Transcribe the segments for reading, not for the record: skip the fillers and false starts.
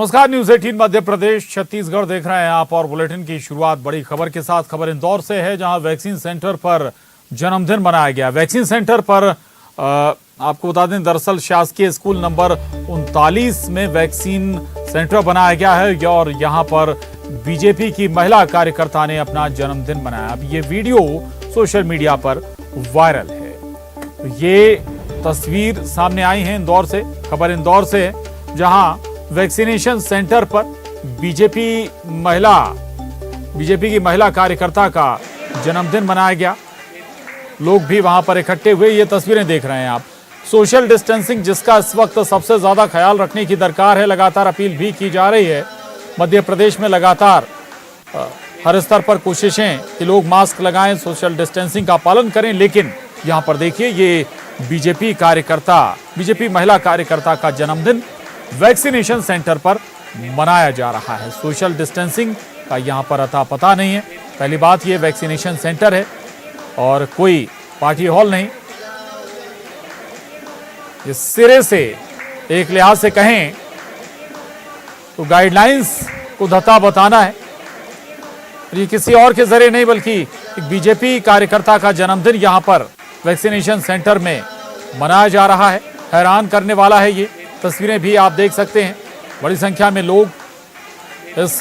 नमस्कार, न्यूज 18 मध्य प्रदेश छत्तीसगढ़ देख रहे हैं आप और बुलेटिन की शुरुआत बड़ी खबर के साथ। खबर इंदौर से है, जहां वैक्सीन सेंटर पर जन्मदिन मनाया गया। वैक्सीन सेंटर पर आपको बता दें, दरअसल शासकीय स्कूल नंबर 39 में वैक्सीन सेंटर बनाया गया है और यहां पर बीजेपी की महिला कार्यकर्ता ने अपना जन्मदिन मनाया। अब ये वीडियो सोशल मीडिया पर वायरल है। ये तस्वीर सामने आई है इंदौर से। खबर इंदौर से है, जहां वैक्सीनेशन सेंटर पर बीजेपी की महिला कार्यकर्ता का जन्मदिन मनाया गया। लोग भी वहां पर इकट्ठे हुए। ये तस्वीरें देख रहे हैं आप। सोशल डिस्टेंसिंग, जिसका इस वक्त सबसे ज्यादा ख्याल रखने की दरकार है, लगातार अपील भी की जा रही है। मध्य प्रदेश में लगातार हर स्तर पर कोशिशें कि लोग मास्क लगाएं, सोशल डिस्टेंसिंग का पालन करें। लेकिन यहां पर देखिए, ये बीजेपी महिला कार्यकर्ता का जन्मदिन वैक्सीनेशन सेंटर पर मनाया जा रहा है। सोशल डिस्टेंसिंग का यहां पर अता पता नहीं है। पहली बात, ये वैक्सीनेशन सेंटर है और कोई पार्टी हॉल नहीं। इस सिरे से एक लिहाज से कहें तो गाइडलाइंस को धता बताना है। ये किसी और के जरिए नहीं, बल्कि एक बीजेपी कार्यकर्ता का जन्मदिन यहां पर वैक्सीनेशन सेंटर में मनाया जा रहा है। हैरान करने वाला है। ये तस्वीरें भी आप देख सकते हैं। बड़ी संख्या में लोग इस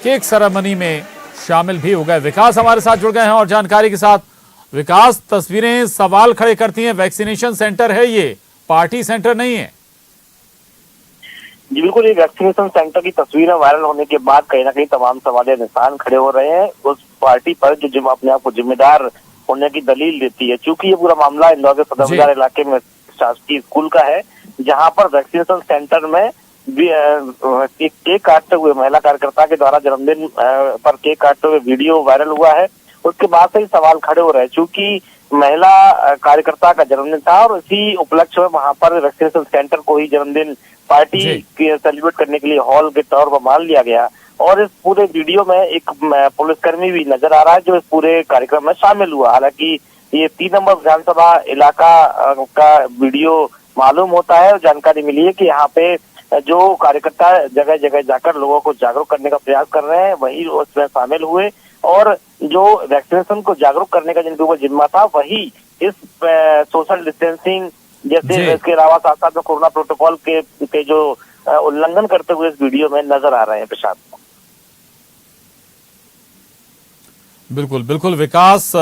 केक सेरेमनी में शामिल भी हो गए। विकास हमारे साथ जुड़ गए हैं और जानकारी के साथ। विकास, तस्वीरें सवाल खड़े करती हैं। वैक्सीनेशन सेंटर है, ये पार्टी सेंटर नहीं है। जी बिल्कुल, ये वैक्सीनेशन सेंटर की तस्वीरें वायरल होने के बाद कहीं ना कहीं तमाम सवाल निशान खड़े हो रहे हैं उस पार्टी पर जो अपने आप को जिम्मेदार होने की दलील देती है। चूंकि ये पूरा मामला इंदौर के सदर बाजार इलाके में शासकीय स्कूल का है, जहां पर वैक्सीनेशन सेंटर में एक केक काटते हुए महिला कार्यकर्ता के द्वारा जन्मदिन पर केक काटते हुए वीडियो वायरल हुआ है। उसके बाद से ही सवाल खड़े हो रहे हैं। चूंकि महिला कार्यकर्ता का जन्मदिन था और इसी उपलक्ष्य में वहां पर वैक्सीनेशन सेंटर को ही जन्मदिन पार्टी के सेलिब्रेट करने के लिए हॉल के तौर पर मान लिया गया। और इस पूरे वीडियो में एक पुलिसकर्मी भी नजर आ रहा है जो इस पूरे कार्यक्रम में शामिल हुआ। हालांकि ये 3 नंबर विधानसभा इलाका का वीडियो मालूम होता है और जानकारी मिली है कि यहाँ पे जो कार्यकर्ता जगह जगह जाकर लोगों को जागरूक करने का प्रयास कर रहे हैं, वही उसमें शामिल हुए। और जो वैक्सीनेशन को जागरूक करने का जिनके ऊपर जिम्मा था, वही इस सोशल डिस्टेंसिंग जैसे इसके अलावा साथ साथ में कोरोना प्रोटोकॉल के जो उल्लंघन करते हुए इस वीडियो में नजर आ रहे हैं। प्रशांत, बिल्कुल बिल्कुल विकास,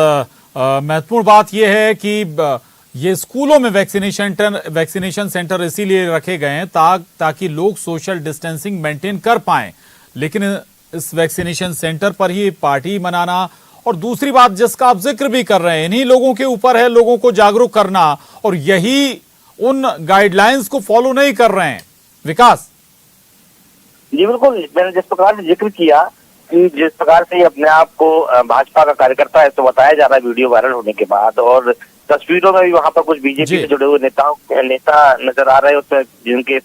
महत्वपूर्ण बात यह है कि ये स्कूलों में वैक्सीनेशन सेंटर इसीलिए रखे गए हैं ताकि लोग सोशल डिस्टेंसिंग मेंटेन कर पाएं। लेकिन इस वैक्सीनेशन सेंटर पर ही पार्टी मनाना, और दूसरी बात जिसका आप जिक्र भी कर रहे हैं, इन्हीं लोगों के ऊपर है लोगों को जागरूक करना, और यही उन गाइडलाइंस को फॉलो नहीं कर रहे हैं। विकास जी बिल्कुल, मैंने जिस प्रकार से जिक्र किया कि जिस प्रकार से अपने आप को भाजपा का कार्यकर्ता है तो बताया जा रहा है वीडियो वायरल होने के बाद, और तस्वीरों में भी वहां पर कुछ बीजेपी से जुड़े हुए नेता नजर आ रहे हैं, उसमें जिनके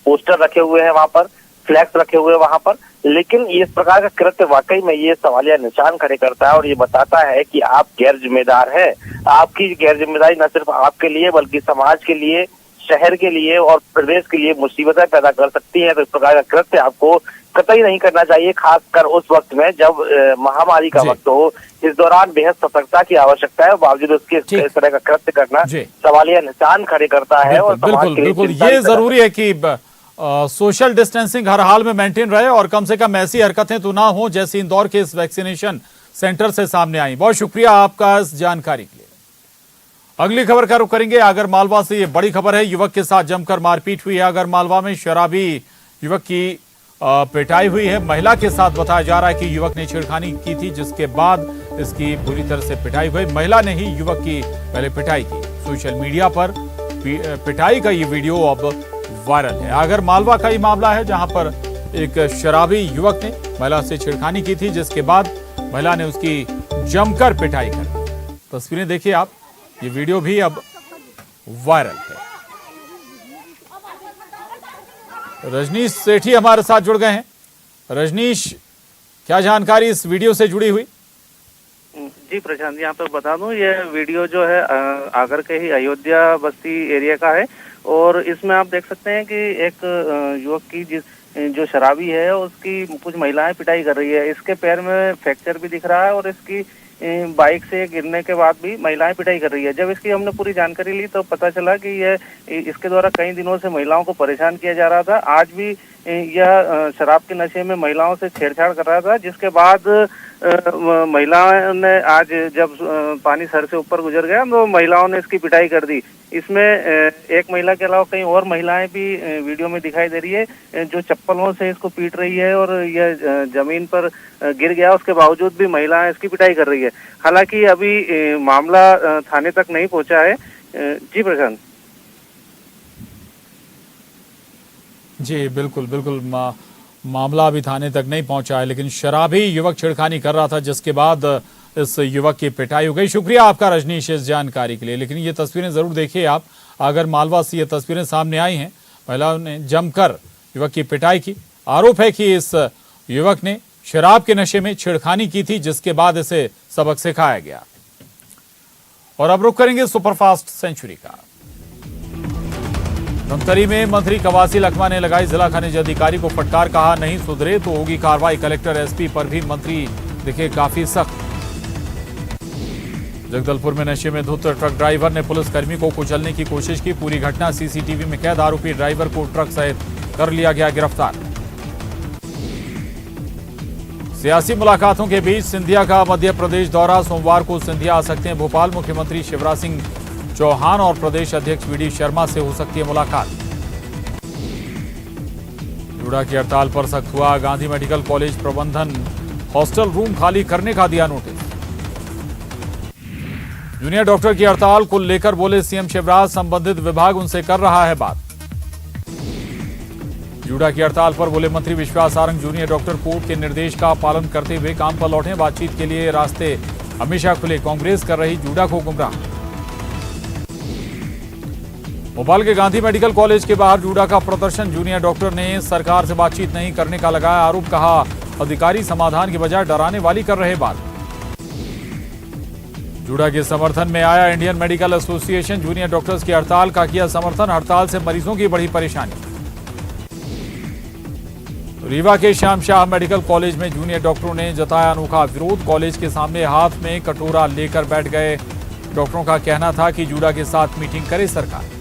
पोस्टर रखे हुए हैं, वहां पर फ्लैक्स रखे हुए हैं वहां पर। लेकिन इस प्रकार का कृत्य वाकई में ये सवालिया निशान खड़े करता है और ये बताता है कि आप गैर जिम्मेदार हैं। आपकी गैर जिम्मेदारी न सिर्फ आपके लिए बल्कि समाज के लिए, शहर के लिए और प्रदेश के लिए मुसीबतें पैदा कर सकती है। तो इस प्रकार का कृत्य आपको कतई नहीं करना चाहिए, खासकर उस वक्त में जब महामारी का वक्त हो। इस दौरान बेहद सतर्कता की आवश्यकता है, बावजूद उसके इस तरह का कृत्य करना सवालिया निशान खड़े करता है। और बिल्कुल ये जरूरी है कि सोशल डिस्टेंसिंग हर हाल में मेंटेन रहे और कम से कम ऐसी हरकतें तो ना हो जैसी इंदौर के इस वैक्सीनेशन सेंटर से सामने आई। बहुत शुक्रिया आपका इस जानकारी के लिए। अगली खबर का रुख करेंगे आगर मालवा से। ये बड़ी खबर है, युवक के साथ जमकर मारपीट हुई है। आगर मालवा में शराबी युवक की पिटाई हुई है। महिला के साथ बताया जा रहा है कि युवक ने छेड़खानी की थी, जिसके बाद इसकी बुरी तरह से पिटाई हुई। महिला ने ही युवक की पहले पिटाई की। सोशल मीडिया पर पिटाई का ये वीडियो अब वायरल है। आगर मालवा का ही मामला है, जहां पर एक शराबी युवक ने महिला से छेड़खानी की थी, जिसके बाद महिला ने उसकी जमकर पिटाई कर। तस्वीरें देखिए आप, ये वीडियो भी अब वायरल है। रजनीश सेठी हमारे साथ जुड़ गए हैं। रजनीश, क्या जानकारी इस वीडियो से जुड़ी हुई? जी प्रशांत, यहाँ पे बता दूं, ये वीडियो जो है आगर के ही अयोध्या बस्ती एरिया का है। और इसमें आप देख सकते हैं कि एक युवक की जो शराबी है उसकी कुछ महिलाएं पिटाई कर रही है। इसके पैर में फ्रैक्चर भी दिख रहा है और इसकी बाइक से गिरने के बाद भी महिलाएं पिटाई कर रही है। जब इसकी हमने पूरी जानकारी ली तो पता चला कि इसके द्वारा कई दिनों से महिलाओं को परेशान किया जा रहा था। आज भी यह शराब के नशे में महिलाओं से छेड़छाड़ कर रहा था, जिसके बाद महिलाओं ने आज जब पानी सर से ऊपर गुजर गया तो महिलाओं ने इसकी पिटाई कर दी। इसमें एक महिला के अलावा कई और महिलाएं भी वीडियो में दिखाई दे रही है जो चप्पलों से इसको पीट रही है और यह जमीन पर गिर गया। उसके बावजूद भी महिलाएं इसकी पिटाई कर रही है। हालांकि अभी मामला थाने तक नहीं पहुंचा है। जी प्रशांत। जी बिल्कुल बिल्कुल, मामला अभी थाने तक नहीं पहुंचा है, लेकिन शराबी युवक छेड़खानी कर रहा था जिसके बाद इस युवक की पिटाई हो गई। शुक्रिया आपका रजनीश इस जानकारी के लिए। लेकिन ये तस्वीरें जरूर देखिए आप, अगर मालवा से ये तस्वीरें सामने आई हैं, महिलाओं ने जमकर युवक की पिटाई की। आरोप है कि इस युवक ने शराब के नशे में छेड़खानी की थी, जिसके बाद इसे सबक सिखाया गया। और अब रुक करेंगे सुपरफास्ट सेंचुरी का। धमतरी में मंत्री कवासी लखमा ने लगाई जिला खनिज अधिकारी को फटकार, कहा नहीं सुधरे तो होगी कार्रवाई। कलेक्टर एसपी पर भी मंत्री दिखे काफी सख्त। जगदलपुर में नशे में धुत ट्रक ड्राइवर ने पुलिसकर्मी को कुचलने की कोशिश की, पूरी घटना सीसीटीवी में कैद। आरोपी ड्राइवर को ट्रक सहित कर लिया गया गिरफ्तार। सियासी मुलाकातों के बीच सिंधिया का मध्य प्रदेश दौरा, सोमवार को सिंधिया आ सकते हैं भोपाल। मुख्यमंत्री शिवराज सिंह चौहान और प्रदेश अध्यक्ष वी डी शर्मा से हो सकती है मुलाकात। जूडा की हड़ताल पर सख्त हुआ, गांधी मेडिकल कॉलेज प्रबंधन हॉस्टल रूम खाली करने का दिया नोटिस। जूनियर डॉक्टर की हड़ताल को लेकर बोले सीएम शिवराज, संबंधित विभाग उनसे कर रहा है बात। जूडा की हड़ताल पर बोले मंत्री विश्वास सारंग, जूनियर डॉक्टर कोर्ट के निर्देश का पालन करते हुए काम पर लौटे, बातचीत के लिए रास्ते हमेशा खुले, कांग्रेस कर रही जूडा को गुमराह। भोपाल के गांधी मेडिकल कॉलेज के बाहर जूडा का प्रदर्शन, जूनियर डॉक्टर ने सरकार से बातचीत नहीं करने का लगाया आरोप, कहा अधिकारी समाधान की बजाय डराने वाली कर रहे बात। जूडा के समर्थन में आया Indian medical association, junior doctors की हड़ताल का किया समर्थन, हड़ताल से मरीजों की बड़ी परेशानी। रीवा के श्याम शाह मेडिकल कॉलेज में जूनियर डॉक्टरों ने जताया अनोखा विरोध, कॉलेज के सामने हाथ में कटोरा लेकर बैठ गए। डॉक्टरों का कहना था कि जूडा के साथ मीटिंग करे सरकार।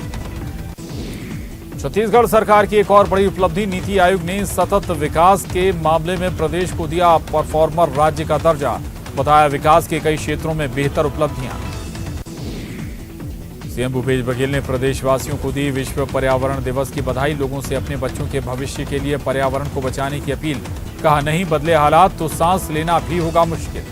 छत्तीसगढ़ सरकार की एक और बड़ी उपलब्धि, नीति आयोग ने सतत विकास के मामले में प्रदेश को दिया परफॉर्मर राज्य का दर्जा, बताया विकास के कई क्षेत्रों में बेहतर उपलब्धियां। सीएम भूपेश बघेल ने प्रदेशवासियों को दी विश्व पर्यावरण दिवस की बधाई, लोगों से अपने बच्चों के भविष्य के लिए पर्यावरण को बचाने की अपील, कहा नहीं बदले हालात तो सांस लेना भी होगा मुश्किल।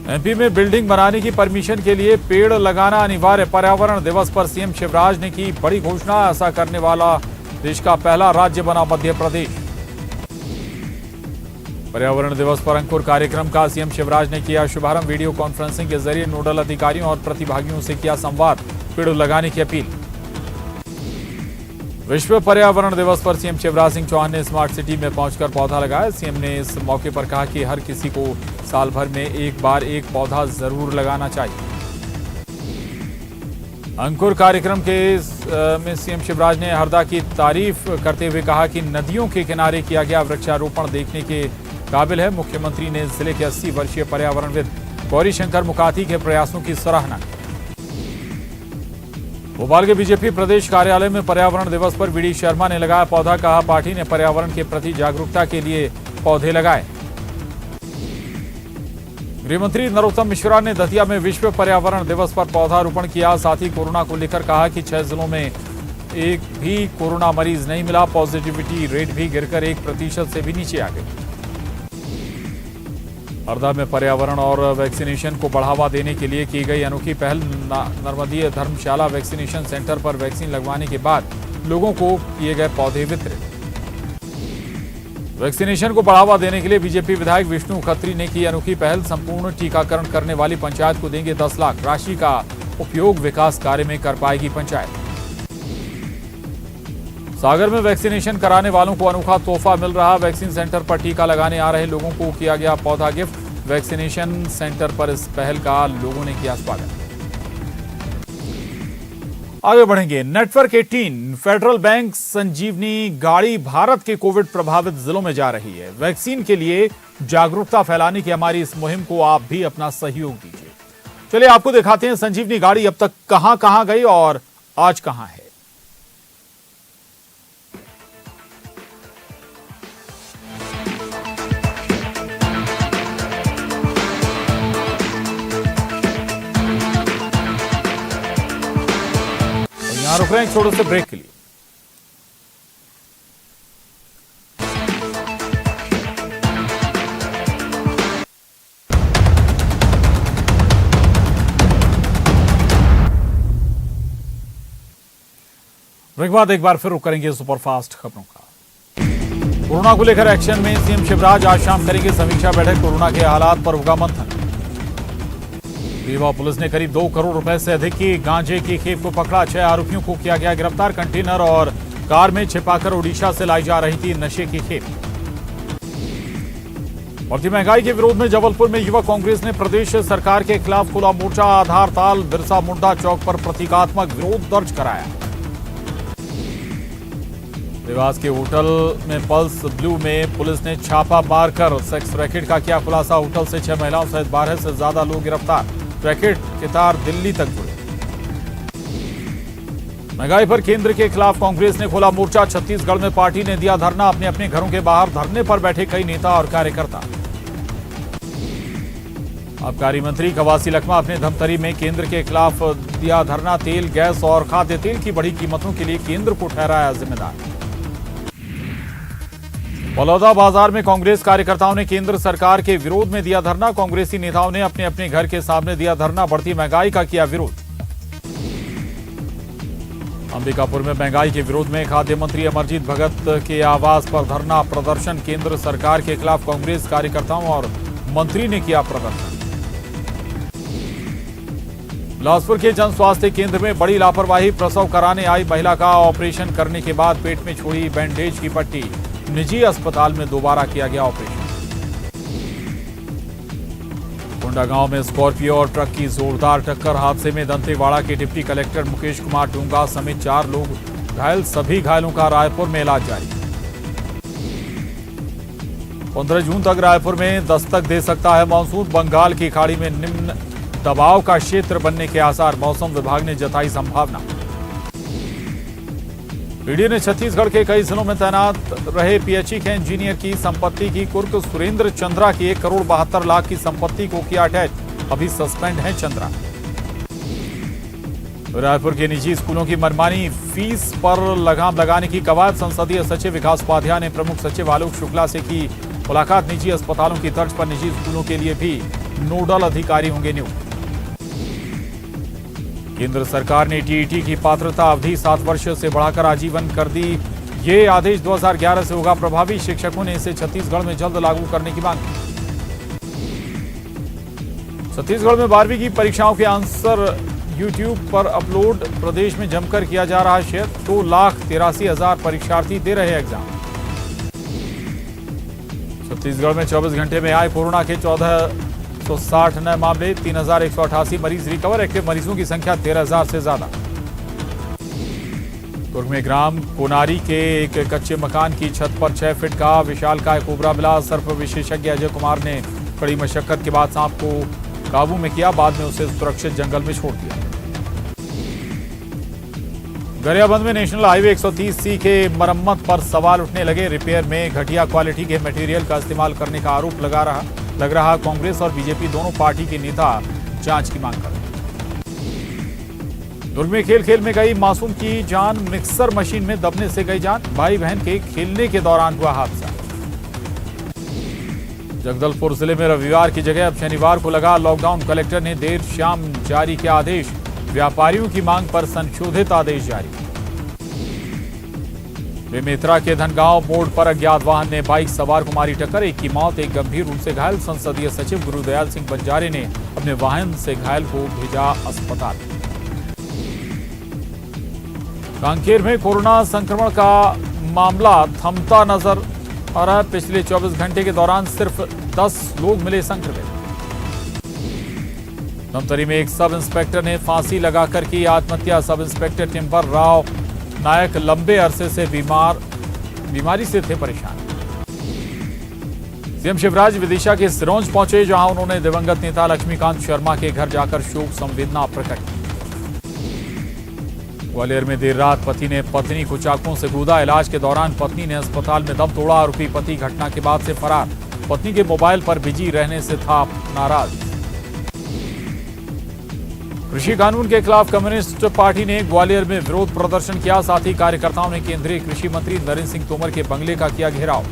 एमपी में बिल्डिंग बनाने की परमिशन के लिए पेड़ लगाना अनिवार्य, पर्यावरण दिवस पर सीएम शिवराज ने की बड़ी घोषणा, ऐसा करने वाला देश का पहला राज्य बना मध्य प्रदेश। पर्यावरण दिवस पर अंकुर कार्यक्रम का सीएम शिवराज ने किया शुभारंभ, वीडियो कॉन्फ्रेंसिंग के जरिए नोडल अधिकारियों और प्रतिभागियों से किया संवाद, पेड़ लगाने की अपील। विश्व पर्यावरण दिवस पर सीएम शिवराज सिंह चौहान ने स्मार्ट सिटी में पहुंचकर पौधा लगाया। सीएम ने इस मौके पर कहा कि हर किसी को साल भर में एक बार एक पौधा जरूर लगाना चाहिए। अंकुर कार्यक्रम के में सीएम शिवराज ने हरदा की तारीफ करते हुए कहा कि नदियों के किनारे किया गया वृक्षारोपण देखने के काबिल है। मुख्यमंत्री ने जिले के 80 वर्षीय पर्यावरणविद गौरी शंकर मुकाती के प्रयासों की सराहना की। भोपाल के बीजेपी प्रदेश कार्यालय में पर्यावरण दिवस पर वी डी शर्मा ने लगाया पौधा, कहा पार्टी ने पर्यावरण के प्रति जागरूकता के लिए पौधे लगाए। गृहमंत्री नरोत्तम मिश्रा ने दतिया में विश्व पर्यावरण दिवस पर पौधारोपण किया, साथ ही कोरोना को लेकर कहा कि 6 जिलों में एक भी कोरोना मरीज नहीं मिला, पॉजिटिविटी रेट भी गिरकर 1% से भी नीचे आ गई। हरदा में पर्यावरण और वैक्सीनेशन को बढ़ावा देने के लिए की गई अनोखी पहल, नर्मदीय धर्मशाला वैक्सीनेशन सेंटर पर वैक्सीन लगवाने के बाद लोगों को किए गए पौधे वितरित। वैक्सीनेशन को बढ़ावा देने के लिए बीजेपी विधायक विष्णु खत्री ने की अनोखी पहल, संपूर्ण टीकाकरण करने वाली पंचायत को देंगे 10 लाख, राशि का उपयोग विकास कार्य में कर पाएगी पंचायत। सागर में वैक्सीनेशन कराने वालों को अनोखा तोहफा मिल रहा, वैक्सीन सेंटर पर टीका लगाने आ रहे लोगों को किया गया पौधा गिफ्ट, वैक्सीनेशन सेंटर पर इस पहल का लोगों ने किया स्वागत। आगे बढ़ेंगे। नेटवर्क 18 फेडरल बैंक संजीवनी गाड़ी भारत के कोविड प्रभावित जिलों में जा रही है। वैक्सीन के लिए जागरूकता फैलाने की हमारी इस मुहिम को आप भी अपना सहयोग दीजिए। चलिए आपको दिखाते हैं संजीवनी गाड़ी अब तक कहां कहां गई और आज कहां है। यहां रुक रहे हैं छोटे से ब्रेक के लिए। ब्रेक बाद एक बार फिर रुक करेंगे सुपरफास्ट खबरों का। कोरोना को लेकर एक्शन में सीएम शिवराज आज शाम करेंगे समीक्षा बैठक। कोरोना के हालात पर होगा मंथन। रीवा पुलिस ने करीब 2 करोड़ रुपए से अधिक की गांजे की खेप को पकड़ा। 6 आरोपियों को किया गया गिरफ्तार। कंटेनर और कार में छिपाकर ओडिशा से लाई जा रही थी नशे की खेप। बढ़ती महंगाई के विरोध में जबलपुर में युवा कांग्रेस ने प्रदेश सरकार के खिलाफ खोला मोर्चा। आधार ताल बिरसा मुंडा चौक पर प्रतीकात्मक विरोध दर्ज कराया। देवास के होटल में पल्स ब्लू में पुलिस ने छापा मारकर सेक्स रैकेट का किया खुलासा। होटल से 6 महिलाओं सहित 12 से ज्यादा लोग गिरफ्तार। रैकेट के तार दिल्ली तक जुड़े। महंगाई पर केंद्र के खिलाफ कांग्रेस ने खोला मोर्चा। छत्तीसगढ़ में पार्टी ने दिया धरना। अपने अपने घरों के बाहर धरने पर बैठे कई नेता और कार्यकर्ता। आबकारी मंत्री कवासी लखमा अपने धमतरी में केंद्र के खिलाफ दिया धरना। तेल, गैस और खाद्य तेल की बढ़ी कीमतों के लिए केंद्र को ठहराया जिम्मेदार। बलौदा बाजार में कांग्रेस कार्यकर्ताओं ने केंद्र सरकार के विरोध में दिया धरना। कांग्रेसी नेताओं ने अपने अपने घर के सामने दिया धरना। बढ़ती महंगाई का किया विरोध। अंबिकापुर में महंगाई के विरोध में खाद्य मंत्री अमरजीत भगत के आवास पर धरना प्रदर्शन। केंद्र सरकार के खिलाफ कांग्रेस कार्यकर्ताओं और मंत्री ने किया प्रदर्शन। बिलासपुर के जन स्वास्थ्य केंद्र में बड़ी लापरवाही। प्रसव कराने आई महिला का ऑपरेशन करने के बाद पेट में छोड़ी बैंडेज की पट्टी। निजी अस्पताल में दोबारा किया गया ऑपरेशन। कोंडागांव में स्कॉर्पियो और ट्रक की जोरदार टक्कर। हादसे में दंतेवाड़ा के डिप्टी कलेक्टर मुकेश कुमार डूंगा समेत 4 लोग घायल। सभी घायलों का रायपुर में इलाज जारी। 15 जून तक रायपुर में दस्तक दे सकता है मानसून। बंगाल की खाड़ी में निम्न दबाव का क्षेत्र बनने के आसार। मौसम विभाग ने जताई संभावना। ईडी ने छत्तीसगढ़ के कई जिलों में तैनात रहे पीएचई के इंजीनियर की संपत्ति की कुर्क। सुरेंद्र चंद्रा की 1 करोड़ 72 लाख की संपत्ति को किया अटैच। अभी सस्पेंड है चंद्रा। रायपुर के निजी स्कूलों की मनमानी फीस पर लगाम लगाने की कवायद। संसदीय सचिव विकास उपाध्याय ने प्रमुख सचिव आलोक शुक्ला से की मुलाकात। निजी अस्पतालों की तर्ज पर निजी स्कूलों के लिए भी नोडल अधिकारी होंगे नियुक्त। केंद्र सरकार ने टीईटी की पात्रता अवधि 7 वर्ष से बढ़ाकर आजीवन कर दी। ये आदेश 2011 से होगा प्रभावी। शिक्षकों ने इसे छत्तीसगढ़ में जल्द लागू करने की मांग की। छत्तीसगढ़ में 12वीं की परीक्षाओं के आंसर यूट्यूब पर अपलोड। प्रदेश में जमकर किया जा रहा शेयर। 2,83,000 परीक्षार्थी दे रहे एग्जाम। छत्तीसगढ़ में 24 घंटे में आए कोरोना के 1460 नए मामले। 3,188 मरीज रिकवर। एक्टिव मरीजों की संख्या 13,000 से ज्यादा। दुर्ग में ग्राम कोनारी के एक कच्चे मकान की छत पर 6 फीट का विशालकाय कोबरा मिला। सर्प विशेषज्ञ अजय कुमार ने कड़ी मशक्कत के बाद सांप को काबू में किया। बाद में उसे सुरक्षित जंगल में छोड़ दिया। गरियाबंद में नेशनल हाईवे 130C के मरम्मत पर सवाल उठने लगे। रिपेयर में घटिया क्वालिटी के मटेरियल का इस्तेमाल करने का आरोप लग रहा। कांग्रेस और बीजेपी दोनों पार्टी के नेता जांच की मांग कर रहे। दुर्ग में खेल में गई मासूम की जान। मिक्सर मशीन में दबने से गई जान। भाई बहन के खेलने के दौरान हुआ हादसा। जगदलपुर जिले में रविवार की जगह अब शनिवार को लगा लॉकडाउन। कलेक्टर ने देर शाम जारी किया आदेश। व्यापारियों की मांग पर संशोधित आदेश जारी। बेमेतरा के धनगांव मोड़ पर अज्ञात वाहन ने बाइक सवार को मारी टक्कर। एक की मौत, एक गंभीर रूप से घायल। संसदीय सचिव गुरुदयाल सिंह बंजारे ने अपने वाहन से घायल को भेजा अस्पताल। कांकेर में कोरोना संक्रमण का मामला थमता नजर आ रहा है। पिछले 24 घंटे के दौरान सिर्फ 10 लोग मिले संक्रमित। धमतरी में एक सब इंस्पेक्टर ने फांसी लगाकर की आत्महत्या। सब इंस्पेक्टर टिम्बर राव नायक लंबे अरसे से बीमारी से थे परेशान। सीएम शिवराज विदिशा के सिरोंज पहुंचे, जहां उन्होंने दिवंगत नेता लक्ष्मीकांत शर्मा के घर जाकर शोक संवेदना प्रकट की। ग्वालियर में देर रात पति ने पत्नी को चाकुओं से कूदा। इलाज के दौरान पत्नी ने अस्पताल में दम तोड़ा। आरोपी पति घटना के बाद से फरार। पत्नी के मोबाइल पर बिजी रहने से था नाराज। कृषि कानून के खिलाफ कम्युनिस्ट पार्टी ने ग्वालियर में विरोध प्रदर्शन किया। साथ ही कार्यकर्ताओं ने केंद्रीय कृषि मंत्री नरेंद्र सिंह तोमर के बंगले का किया घेराव।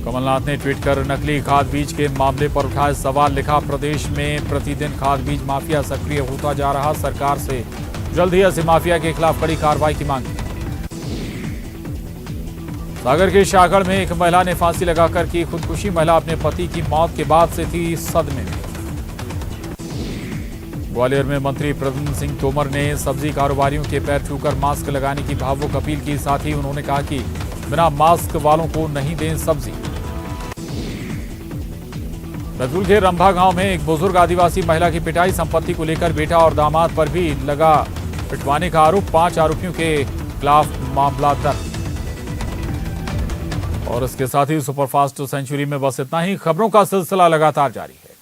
कमलनाथ ने ट्वीट कर नकली खाद बीज के मामले पर उठाए सवाल। लिखा, प्रदेश में प्रतिदिन खाद बीज माफिया सक्रिय होता जा रहा। सरकार से जल्द ही ऐसे माफिया के खिलाफ कड़ी कार्रवाई की मांग की। सागर के शाहगढ़ में एक महिला ने फांसी लगाकर की खुदकुशी। महिला अपने पति की मौत के बाद से थी सदमे में। ग्वालियर में मंत्री प्रद्युम्न सिंह तोमर ने सब्जी कारोबारियों के पैर छूकर मास्क लगाने की भावुक अपील की। साथ ही उन्होंने कहा कि बिना मास्क वालों को नहीं दें सब्जी। बैतूल के रंभा गांव में एक बुजुर्ग आदिवासी महिला की पिटाई। संपत्ति को लेकर बेटा और दामाद पर भी लगा पिटवाने का आरोप। 5 आरोपियों के खिलाफ मामला दर्ज। और इसके साथ ही सुपरफास्ट सेंचुरी में बस इतना ही। खबरों का सिलसिला लगातार जारी है।